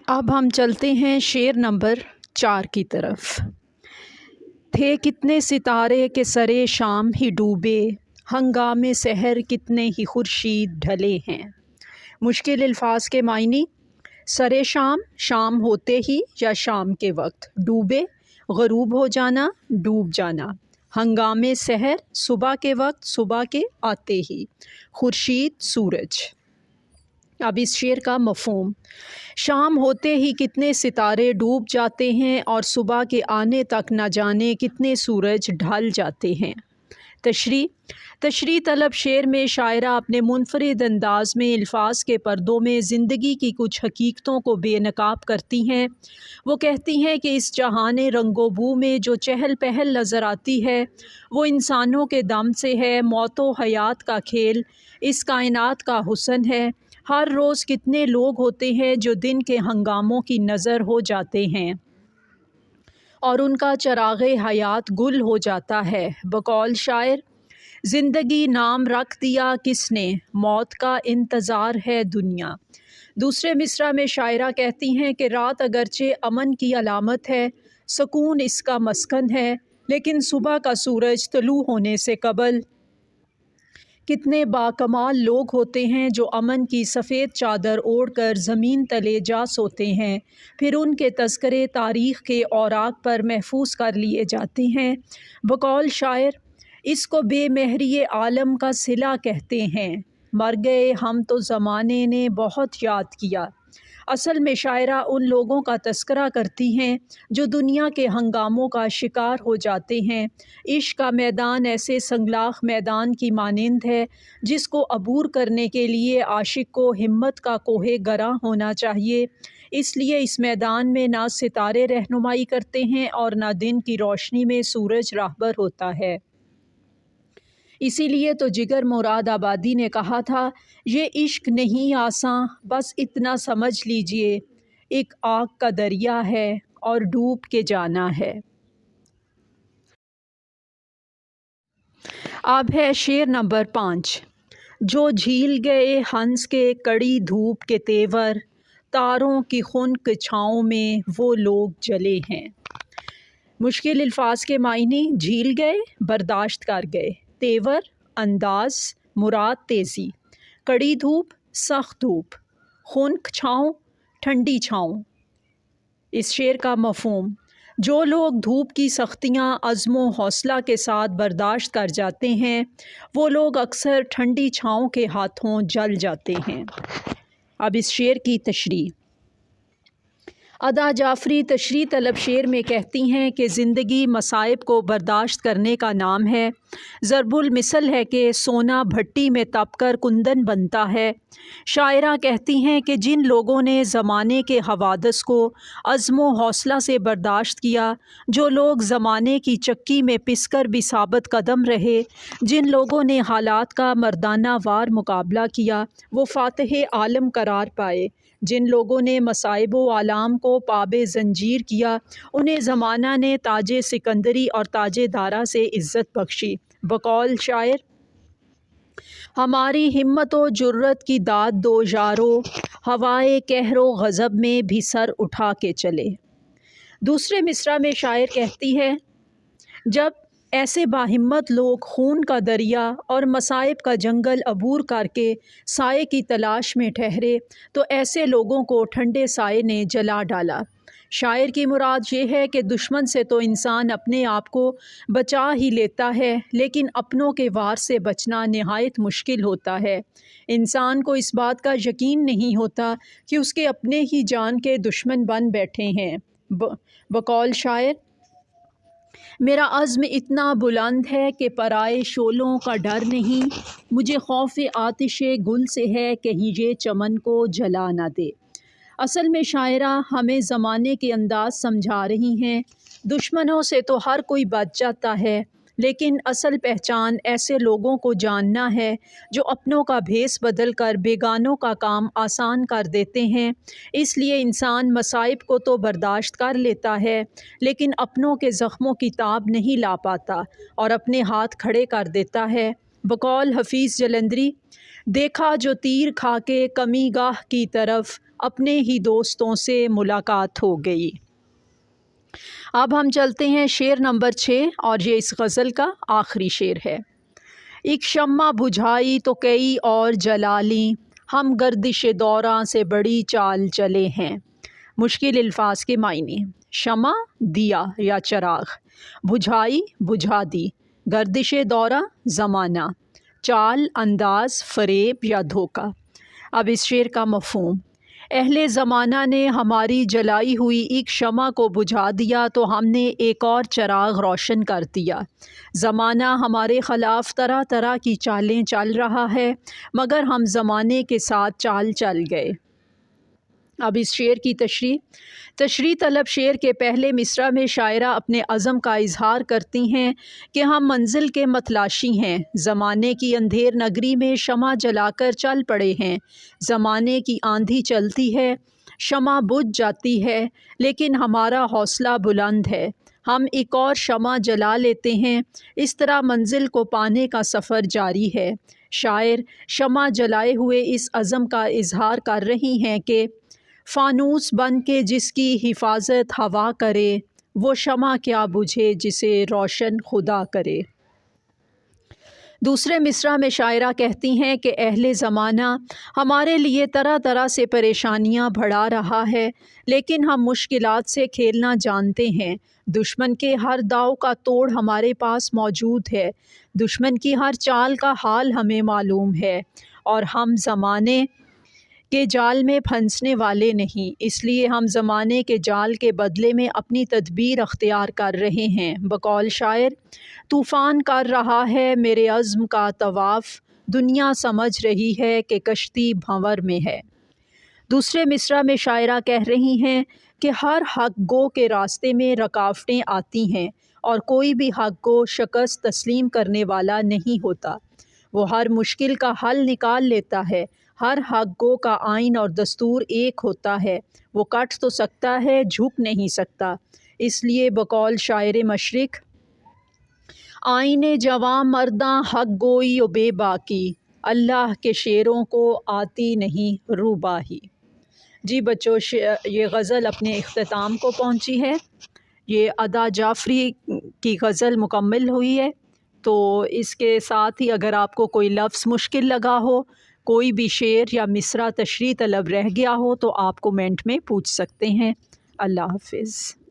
अब हम चलते हैं शेर नंबर 4 की तरफ। थे कितने सितारे के सरे शाम ही डूबे, हंगामे सहर कितने ही खुर्शीद ढले हैं। मुश्किल अल्फाज के मायने सरे शाम, शाम होते ही या शाम के वक्त, डूबे गरूब हो जाना, डूब जाना, हंगामे सहर सुबह के वक्त, सुबह के आते ही, खुर्शीद सूरज। अब इस शेर का मफ़हूम, शाम होते ही कितने सितारे डूब जाते हैं और सुबह के आने तक न जाने कितने सूरज ढल जाते हैं। तशरीह तलब शेर में शायरा अपने मुनफरिद अंदाज में अल्फाज के पर्दों में ज़िंदगी की कुछ हकीकतों को बेनकाब करती हैं। वो कहती हैं कि इस जहाने रंगो बू में जो चहल पहल नज़र आती है वो इंसानों के दम से है। मौतो हयात का खेल इस कायनात का हुस्न है। हर रोज़ कितने लोग होते हैं जो दिन के हंगामों की नज़र हो जाते हैं और उनका चराग़े हयात गुल हो जाता है। बकौल शायर, ज़िंदगी नाम रख दिया किसने, मौत का इंतज़ार है दुनिया। दूसरे मिसरा में शायरा कहती हैं कि रात अगरचे अमन की अलामत है, सुकून इसका मस्कन है, लेकिन सुबह का सूरज तलू होने से कबल कितने बाकमाल लोग होते हैं जो अमन की सफ़ेद चादर ओढ़कर ज़मीन तले जा सोते हैं, फिर उनके तज़किरे तारीख़ के औराक पर महफूज कर लिए जाते हैं। बकौल शायर, इसको बेमहरी आलम का सिला कहते हैं, मर गए हम तो ज़माने ने बहुत याद किया। असल में शायरा उन लोगों का तज़किरा करती हैं जो दुनिया के हंगामों का शिकार हो जाते हैं। इश्क का मैदान ऐसे संगलाख मैदान की मानिंद है जिसको अबूर करने के लिए आशिक को हिम्मत का कोहे गरा होना चाहिए। इसलिए इस मैदान में ना सितारे रहनुमाई करते हैं और ना दिन की रोशनी में सूरज राहबर होता है। इसीलिए तो जिगर मुराद आबादी ने कहा था, ये इश्क नहीं आसान, बस इतना समझ लीजिए, एक आग का दरिया है और डूब के जाना है। अब है शेर नंबर 5। जो झील गए हंस के कड़ी धूप के तेवर, तारों की खुनक छाँव में वो लोग जले हैं। मुश्किल अल्फाज के मायने झील गए, बर्दाश्त कर गए, तेवर अंदाज, मुराद तेज़ी, कड़ी धूप सख्त धूप, खुनक छाँव ठंडी छाँव। इस शेर का मफ़हूम, जो लोग धूप की सख्तियाँ अज़्म हौसला के साथ बर्दाश्त कर जाते हैं वो लोग अक्सर ठंडी छाँव के हाथों जल जाते हैं। अब इस शेर की तशरीह, अदा जाफ़री तशरीह तलब शेर में कहती हैं कि ज़िंदगी मसाइब को बर्दाश्त करने का नाम है। ज़रबुल मिसल है कि सोना भट्टी में तप कर कुंदन बनता है। शायरा कहती हैं कि जिन लोगों ने ज़माने के हवादस को अज़्म हौसला से बर्दाश्त किया, जो लोग ज़माने की चक्की में पिसकर भी साबित कदम रहे, जिन लोगों ने हालात का मर्दाना वार मुकाबला किया, वो फ़ातिह आलम करार पाए। जिन लोगों ने मसाइब व आलाम को पाबे ज़ंजीर किया, उन्हें ज़माना ने ताजे सिकंदरी और ताजे दारा से इज़्ज़त बख्शी। बकौल शायर, हमारी हिम्मत व जुर्रत की दाद दो यारो, हवाए कहरो गज़ब में भी सर उठा के चले। दूसरे मिसरा में शायर कहती है, जब ऐसे बाहिम्मत लोग खून का दरिया और मसाइब का जंगल अबूर करके साए की तलाश में ठहरे तो ऐसे लोगों को ठंडे साए ने जला डाला। शायर की मुराद ये है कि दुश्मन से तो इंसान अपने आप को बचा ही लेता है, लेकिन अपनों के वार से बचना नहायत मुश्किल होता है। इंसान को इस बात का यकीन नहीं होता कि उसके अपने ही जान के दुश्मन बन बैठे हैं। बकौल शायर, मेरा अज़्म इतना बुलंद है कि पराए शोलों का डर नहीं, मुझे खौफ़ आतिशे गुल से है कहीं ये चमन को जला ना दे। असल में शायरा हमें ज़माने के अंदाज़ समझा रही हैं। दुश्मनों से तो हर कोई बच जाता है, लेकिन असल पहचान ऐसे लोगों को जानना है जो अपनों का भेस बदल कर बेगानों का काम आसान कर देते हैं। इसलिए इंसान मसाइब को तो बर्दाश्त कर लेता है, लेकिन अपनों के ज़ख्मों की ताब नहीं ला पाता और अपने हाथ खड़े कर देता है। बकौल हफीज़ जलंधरी, دیکھا جو تیر کھا کے کمی گاہ کی طرف اپنے ہی دوستوں سے ملاقات ہو گئی۔ اب ہم چلتے ہیں شعر نمبر 6 اور یہ اس غزل کا آخری شعر ہے۔ ایک شمع بجھائی تو کئی اور جلا لیں، ہم گردش دوراں سے بڑی چال چلے ہیں۔ مشکل الفاظ کے معنی: شمع دیا یا چراغ، بجھائی بجھا دی، گردش دورہ زمانہ، چال انداز فریب یا دھوکہ۔ اب اس شعر کا مفہوم: اہل زمانہ نے ہماری جلائی ہوئی ایک شمع کو بجھا دیا تو ہم نے ایک اور چراغ روشن کر دیا۔ زمانہ ہمارے خلاف طرح طرح کی چالیں چل رہا ہے، مگر ہم زمانے کے ساتھ چال چل گئے۔ اب اس شعر کی تشریح طلب شعر کے پہلے مصرع میں شاعرہ اپنے عزم کا اظہار کرتی ہیں کہ ہم منزل کے متلاشی ہیں، زمانے کی اندھیر نگری میں شمع جلا کر چل پڑے ہیں۔ زمانے کی آندھی چلتی ہے، شمع بجھ جاتی ہے، لیکن ہمارا حوصلہ بلند ہے، ہم ایک اور شمع جلا لیتے ہیں۔ اس طرح منزل کو پانے کا سفر جاری ہے۔ شاعر شمع جلائے ہوئے اس عزم کا اظہار کر رہی ہیں کہ فانوس بن کے جس کی حفاظت ہوا کرے، وہ شمع کیا بجھے جسے روشن خدا کرے۔ دوسرے مصرع میں شاعرہ کہتی ہیں کہ اہل زمانہ ہمارے لیے طرح طرح سے پریشانیاں بڑھا رہا ہے، لیکن ہم مشکلات سے کھیلنا جانتے ہیں۔ دشمن کے ہر داؤ کا توڑ ہمارے پاس موجود ہے، دشمن کی ہر چال کا حال ہمیں معلوم ہے، اور ہم زمانے کے جال میں پھنسنے والے نہیں، اس لیے ہم زمانے کے جال کے بدلے میں اپنی تدبیر اختیار کر رہے ہیں۔ بقول شاعر: طوفان کر رہا ہے میرے عزم کا طواف، دنیا سمجھ رہی ہے کہ کشتی بھنور میں ہے۔ دوسرے مصرع میں شاعرہ کہہ رہی ہیں کہ ہر حق گو کے راستے میں رکاوٹیں آتی ہیں، اور کوئی بھی حق گو شکست تسلیم کرنے والا نہیں ہوتا، وہ ہر مشکل کا حل نکال لیتا ہے۔ ہر حق گو کا آئین اور دستور ایک ہوتا ہے، وہ کٹ تو سکتا ہے، جھک نہیں سکتا۔ اس لیے بقول شاعر مشرق: آئین جواں مرداں حق گوئی و بے باکی، اللہ کے شیروں کو آتی نہیں روباہی۔ جی بچوں، یہ غزل اپنے اختتام کو پہنچی ہے۔ یہ ادا جعفری کی غزل مکمل ہوئی ہے، تو اس کے ساتھ ہی اگر آپ کو کوئی لفظ مشکل لگا ہو، کوئی بھی شعر یا مصرع تشریح طلب رہ گیا ہو، تو آپ کومنٹ میں پوچھ سکتے ہیں۔ اللہ حافظ۔